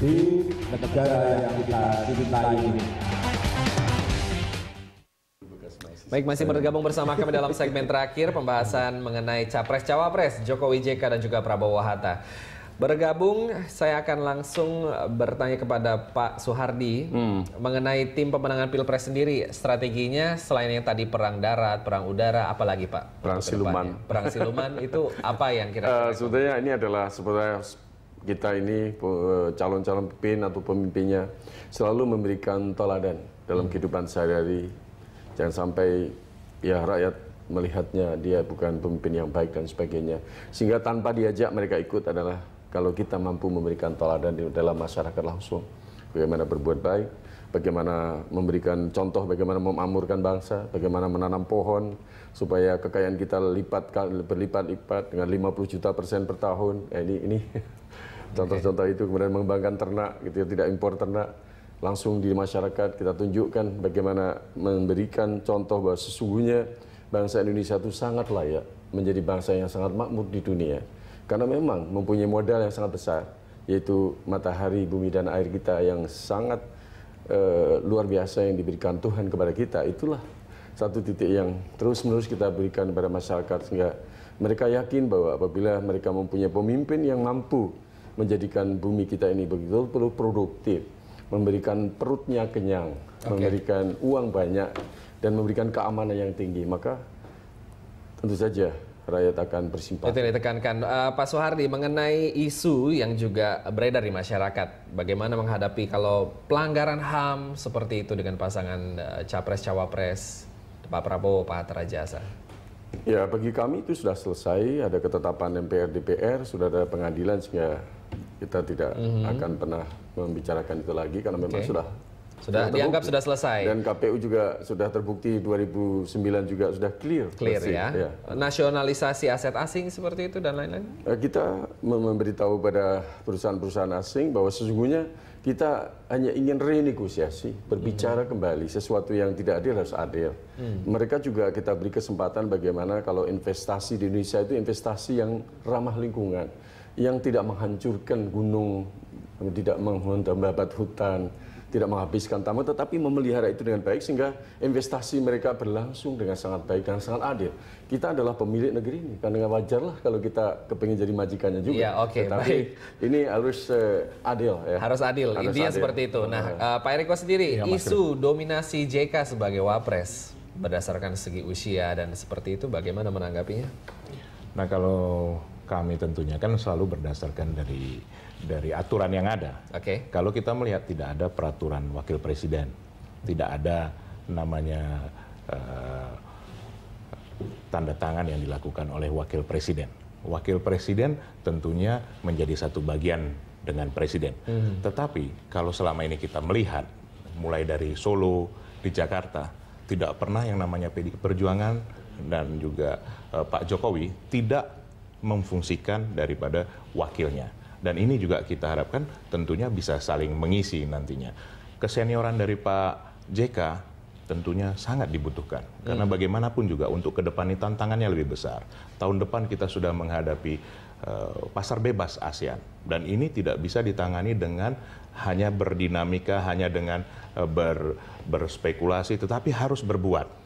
di negara yang kita cintai ini. Baik, masih bergabung bersama kami dalam segmen terakhir pembahasan mengenai Capres-Cawapres Jokowi JK dan juga Prabowo Hatta. Bergabung, saya akan langsung bertanya kepada Pak Soehardi mengenai tim pemenangan Pilpres sendiri. Strateginya selain yang tadi perang darat, perang udara, apalagi Pak? Perang siluman. Perang siluman itu apa yang kira-kira? Sebetulnya ini adalah sebenarnya kita ini calon-calon pemimpin atau pemimpinnya selalu memberikan teladan dalam kehidupan sehari-hari. Jangan sampai ya rakyat melihatnya dia bukan pemimpin yang baik dan sebagainya. Sehingga tanpa diajak mereka ikut adalah kalau kita mampu memberikan teladan di dalam masyarakat langsung. Bagaimana berbuat baik, bagaimana memberikan contoh, bagaimana memakmurkan bangsa, bagaimana menanam pohon supaya kekayaan kita berlipat-lipat dengan 50 juta % per tahun. Ini contoh-contoh itu. Kemudian mengembangkan ternak, gitu, tidak impor ternak. Langsung di masyarakat kita tunjukkan bagaimana memberikan contoh bahwa sesungguhnya bangsa Indonesia itu sangat layak menjadi bangsa yang sangat makmur di dunia. Karena memang mempunyai modal yang sangat besar, yaitu matahari, bumi, dan air kita yang sangat luar biasa yang diberikan Tuhan kepada kita. Itulah satu titik yang terus-menerus kita berikan kepada masyarakat, sehingga mereka yakin bahwa apabila mereka mempunyai pemimpin yang mampu menjadikan bumi kita ini begitu produktif, memberikan perutnya kenyang, memberikan uang banyak, dan memberikan keamanan yang tinggi, maka tentu saja rakyat akan bersimpati. Itu yang ditekankan. Pak Soehardi, mengenai isu yang juga beredar di masyarakat, bagaimana menghadapi kalau pelanggaran HAM seperti itu dengan pasangan Capres-Cawapres, Pak Prabowo, Pak Hatta Rajasa? Ya, bagi kami itu sudah selesai, ada ketetapan MPR DPR, sudah ada pengadilan, sehingga kita tidak akan pernah membicarakan itu lagi karena memang sudah dianggap sudah selesai. Dan KPU juga sudah terbukti 2009 juga sudah clear ya. Nasionalisasi aset asing seperti itu dan lain-lain. Kita memberitahu pada perusahaan-perusahaan asing bahwa sesungguhnya kita hanya ingin renegosiasi, berbicara kembali sesuatu yang tidak adil harus adil. Mereka juga kita beri kesempatan bagaimana kalau investasi di Indonesia itu investasi yang ramah lingkungan, yang tidak menghancurkan gunung, tidak membabat hutan, tidak menghabiskan tamu, tetapi memelihara itu dengan baik sehingga investasi mereka berlangsung dengan sangat baik dan sangat adil. Kita adalah pemilik negeri ini, karena wajarlah kalau kita kepingin jadi majikannya juga. Ya, tetapi baik. Ini harus adil. Ya. Harus adil, intinya seperti itu. Nah, Pak Eriko sendiri, isu dominasi JK sebagai Wapres berdasarkan segi usia dan seperti itu, bagaimana menanggapinya? Nah, kalau kami tentunya kan selalu berdasarkan dari aturan yang ada. Kalau kita melihat tidak ada peraturan wakil presiden, tidak ada namanya tanda tangan yang dilakukan oleh wakil presiden. Wakil presiden tentunya menjadi satu bagian dengan presiden. Tetapi kalau selama ini kita melihat mulai dari Solo, di Jakarta, tidak pernah yang namanya PDI Perjuangan dan juga Pak Jokowi tidak memfungsikan daripada wakilnya. Dan ini juga kita harapkan tentunya bisa saling mengisi nantinya. Kesenioran dari Pak JK tentunya sangat dibutuhkan. Karena bagaimanapun juga untuk ke depan ini tantangannya lebih besar. Tahun depan kita sudah menghadapi pasar bebas ASEAN. Dan ini tidak bisa ditangani dengan hanya berdinamika, hanya dengan berspekulasi, tetapi harus berbuat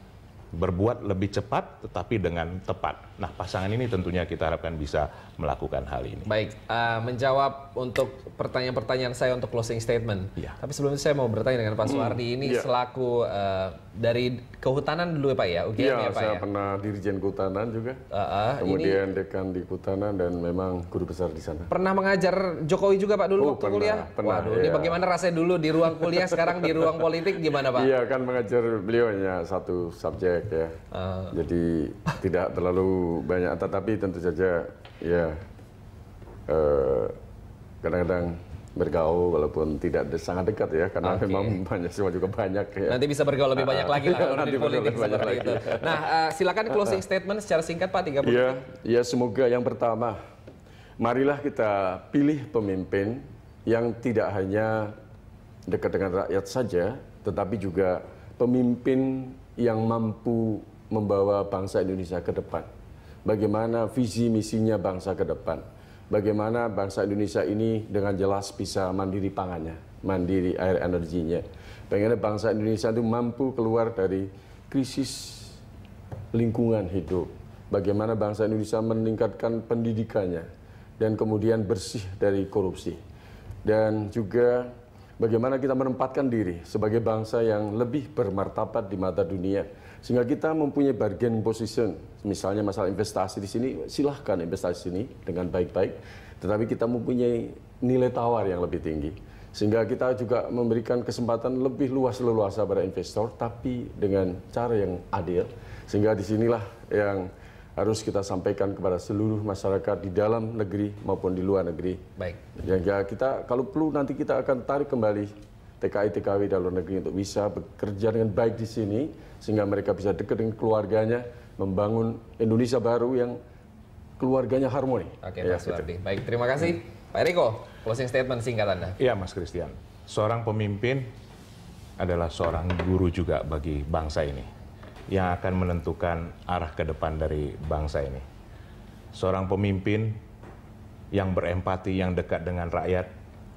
lebih cepat tetapi dengan tepat. Nah, pasangan ini tentunya kita harapkan bisa melakukan hal ini. Baik, menjawab untuk pertanyaan-pertanyaan saya untuk closing statement. Tapi sebelum itu saya mau bertanya dengan Pak Soehardi ini selaku dari kehutanan dulu ya Pak ya? UGM ya Pak saya ya? pernah Dirjen Kehutanan juga. Kemudian Dekan di Kehutanan dan memang guru besar di sana. Pernah mengajar Jokowi juga Pak dulu waktu kuliah? Waduh, ini bagaimana rasanya dulu di ruang kuliah, sekarang di ruang politik gimana Pak? Iya, kan mengajar beliau hanya satu subjek ya. Jadi tidak terlalu banyak, tetapi tentu saja ya kadang-kadang bergaul walaupun tidak sangat dekat ya, karena memang banyak semua juga banyak ya. Nanti bisa bergaul lebih banyak lagi lah kalau di politik seperti itu. Nah, silakan closing statement secara singkat Pak, 30 detik. Ya, semoga yang pertama, marilah kita pilih pemimpin yang tidak hanya dekat dengan rakyat saja, tetapi juga pemimpin yang mampu membawa bangsa Indonesia ke depan. Bagaimana visi misinya bangsa ke depan. bagaimana bangsa Indonesia ini dengan jelas bisa mandiri pangannya, mandiri air energinya. Bagaimana bangsa Indonesia itu mampu keluar dari krisis lingkungan hidup. Bagaimana bangsa Indonesia meningkatkan pendidikannya dan kemudian bersih dari korupsi. Dan juga bagaimana kita menempatkan diri sebagai bangsa yang lebih bermartabat di mata dunia. Sehingga kita mempunyai bargaining position. Misalnya masalah investasi di sini, silahkan investasi sini dengan baik-baik. Tetapi kita mempunyai nilai tawar yang lebih tinggi. Sehingga kita juga memberikan kesempatan lebih luas leluasa pada investor, tapi dengan cara yang adil. Sehingga disinilah yang harus kita sampaikan kepada seluruh masyarakat di dalam negeri maupun di luar negeri. Baik. Ya kita kalau perlu nanti kita akan tarik kembali TKI-TKW dalam negeri untuk bisa bekerja dengan baik di sini sehingga mereka bisa dekat dengan keluarganya, membangun Indonesia baru yang keluarganya harmoni. Oke, Pak Suhardi. Baik, terima kasih. Pak Eriko, closing statement singkat Anda. Iya, Mas Christian. Seorang pemimpin adalah seorang guru juga bagi bangsa ini, yang akan menentukan arah ke depan dari bangsa ini. Seorang pemimpin yang berempati, yang dekat dengan rakyat,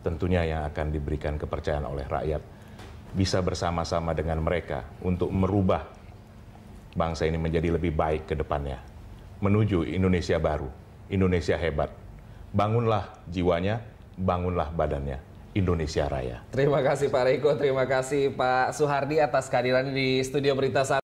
tentunya yang akan diberikan kepercayaan oleh rakyat, bisa bersama-sama dengan mereka untuk merubah bangsa ini menjadi lebih baik ke depannya, menuju Indonesia baru, Indonesia hebat. Bangunlah jiwanya, bangunlah badannya, Indonesia Raya. Terima kasih Pak Eriko, terima kasih Pak Suhardi atas kehadirannya di studio Berita Saat.